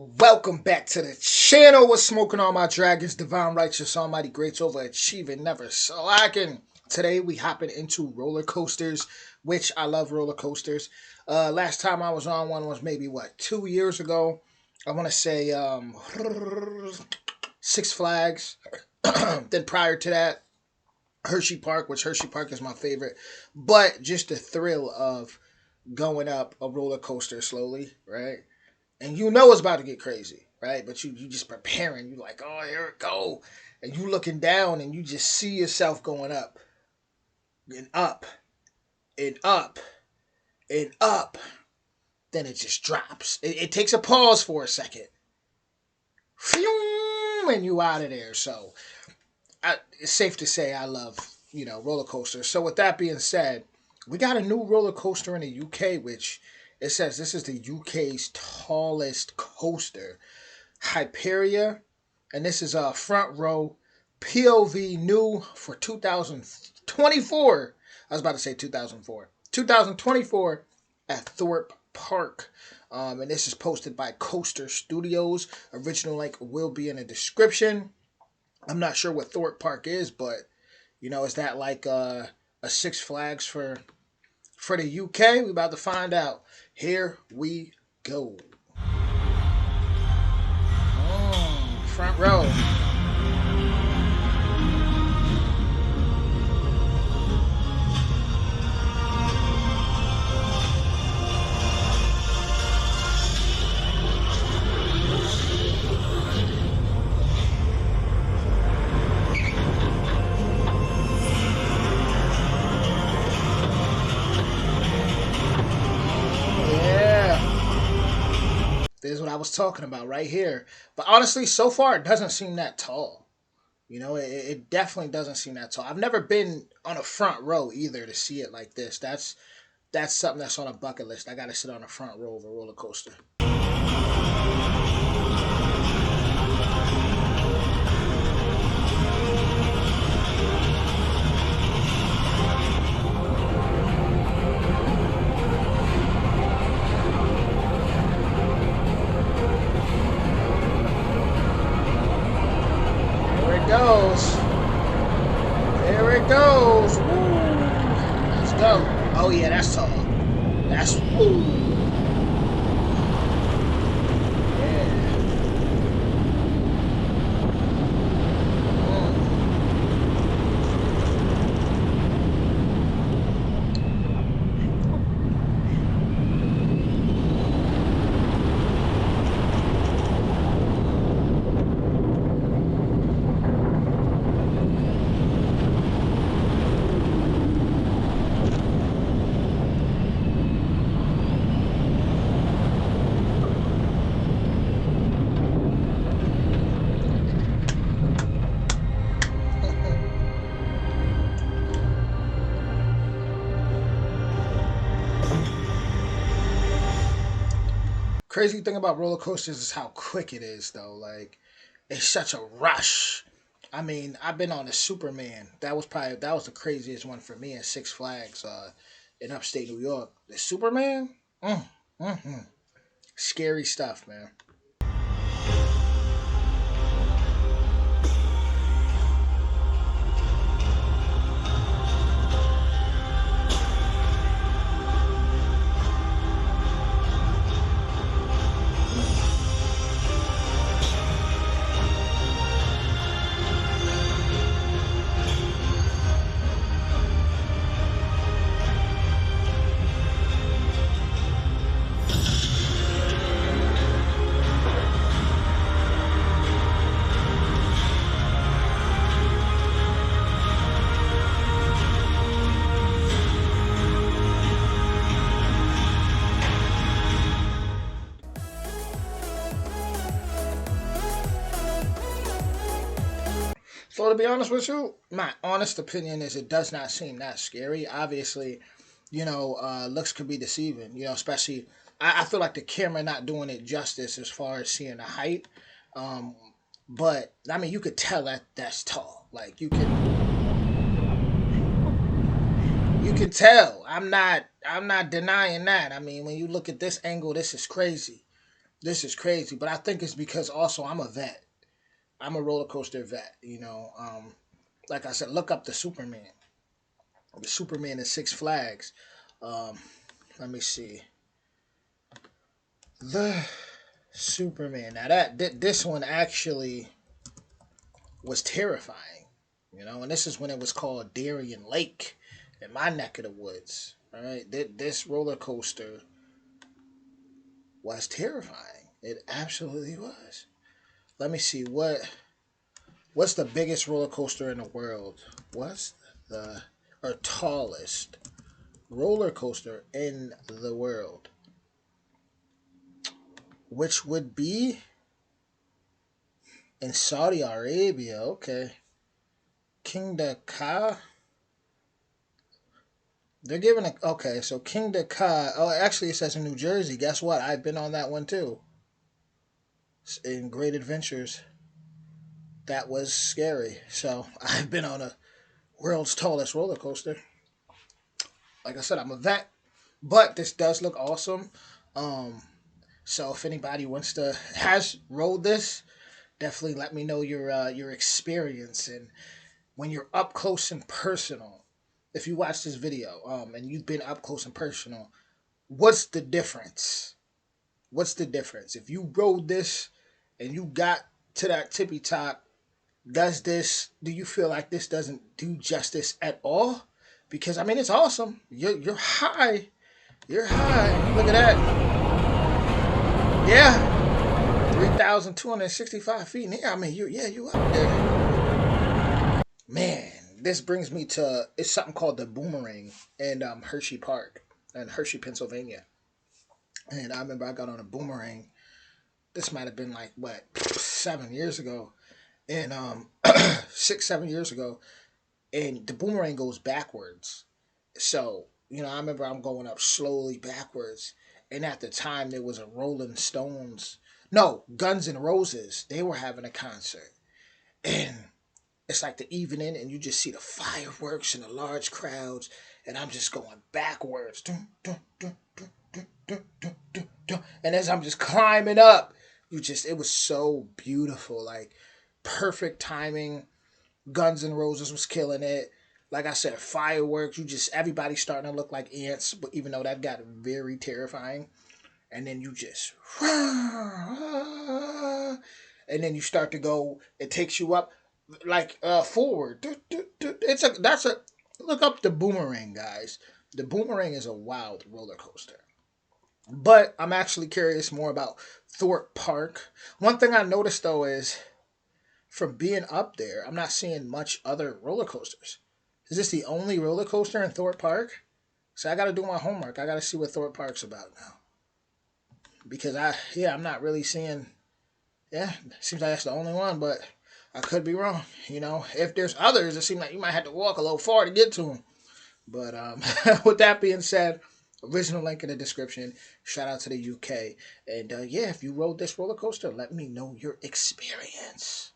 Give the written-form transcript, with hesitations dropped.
Welcome back to the channel. We're smoking all my dragons, divine, righteous, almighty, greats, overachieving, never slacking. Today we hopping into roller coasters, which I love roller coasters. Last time I was on one was maybe 2 years ago. I want to say Six Flags. Then prior to that, Hershey Park, which Hershey Park is my favorite. But just the thrill of going up a roller coaster slowly, right? And you know it's about to get crazy, right? But you just preparing. You like, oh, here it go. And you looking down and you just see yourself going up and up and up and up. Then it just drops. It takes a pause for a second. And you out of there. So it's safe to say I love, roller coasters. So with that being said, we got a new roller coaster in the UK, which it says this is the UK's tallest coaster, Hyperia, and this is a front row POV new for 2024. I was about to say 2004. 2024 at Thorpe Park. And this is posted by Coaster Studios. Original link will be in the description. I'm not sure what Thorpe Park is, but is that like a Six Flags for the UK? We're about to find out. Here we go. Front row. This is what I was talking about right here. But honestly, so far, it doesn't seem that tall. It definitely doesn't seem that tall. I've never been on a front row either to see it like this. That's something that's on a bucket list. I got to sit on the front row of a roller coaster. Goes. There it goes. Woo. Let's go. Oh yeah, that's tall. That's woo. Crazy thing about roller coasters is how quick it is, though. Like, it's such a rush. I mean, I've been on a Superman. That was the craziest one for me in Six Flags, in upstate New York. The Superman, scary stuff, man. So to be honest with you, my honest opinion is it does not seem that scary. Obviously, looks could be deceiving. Especially I feel like the camera not doing it justice as far as seeing the height. But I mean, you could tell that that's tall. Like you can tell. I'm not denying that. I mean, when you look at this angle, this is crazy. This is crazy, but I think it's because also I'm a vet. I'm a roller coaster vet. Like I said, look up the Superman. The Superman in Six Flags. Um, Let me see the Superman. Now this one actually was terrifying. And this is when it was called Darien Lake in my neck of the woods. All right, this roller coaster was terrifying. It absolutely was. Let me see what's the biggest roller coaster in the world. What's the or tallest roller coaster in the world? Which would be in Saudi Arabia. Okay, King Ka. They're giving a okay. So King Ka. Oh, actually, it says in New Jersey. Guess what? I've been on that one too. In Great Adventures. That was scary. So I've been on a world's tallest roller coaster. Like I said, I'm a vet, but this does look awesome. Um, so if anybody wants to has rode this, definitely let me know your experience and when you're up close and personal. If you watch this video, and you've been up close and personal, what's the difference? What's the difference? If you rode this and you got to that tippy top, do you feel like this doesn't do justice at all? Because I mean it's awesome. You're high. You're high. Look at that. Yeah. 3,265 feet in the air. I mean you up there. Man, this brings me to it's something called the boomerang in Hershey Park in Hershey, Pennsylvania. And I remember I got on a boomerang. This might have been like what 7 years ago, and 6 7 years ago, and the boomerang goes backwards. So I remember I'm going up slowly backwards, and at the time there was a Rolling Stones, no Guns N' Roses. They were having a concert, and it's like the evening, and you just see the fireworks and the large crowds, and I'm just going backwards. Dun, dun, dun, dun, dun, dun, dun, dun, dun. And as I'm just climbing up, it was so beautiful, like perfect timing. Guns N' Roses was killing it. Like I said, fireworks. Everybody's starting to look like ants, but even though that got very terrifying, and then you just, and then you start to go. It takes you up like forward. That's a look up the boomerang, guys. The boomerang is a wild roller coaster. But I'm actually curious more about Thorpe Park. One thing I noticed though is from being up there, I'm not seeing much other roller coasters. Is this the only roller coaster in Thorpe Park? So I got to do my homework. I got to see what Thorpe Park's about now because I'm not really seeing. Yeah, seems like that's the only one, but I could be wrong. If there's others, it seems like you might have to walk a little far to get to them. But with that being said, original link in the description. Shout out to the UK. And yeah, if you rode this roller coaster, let me know your experience.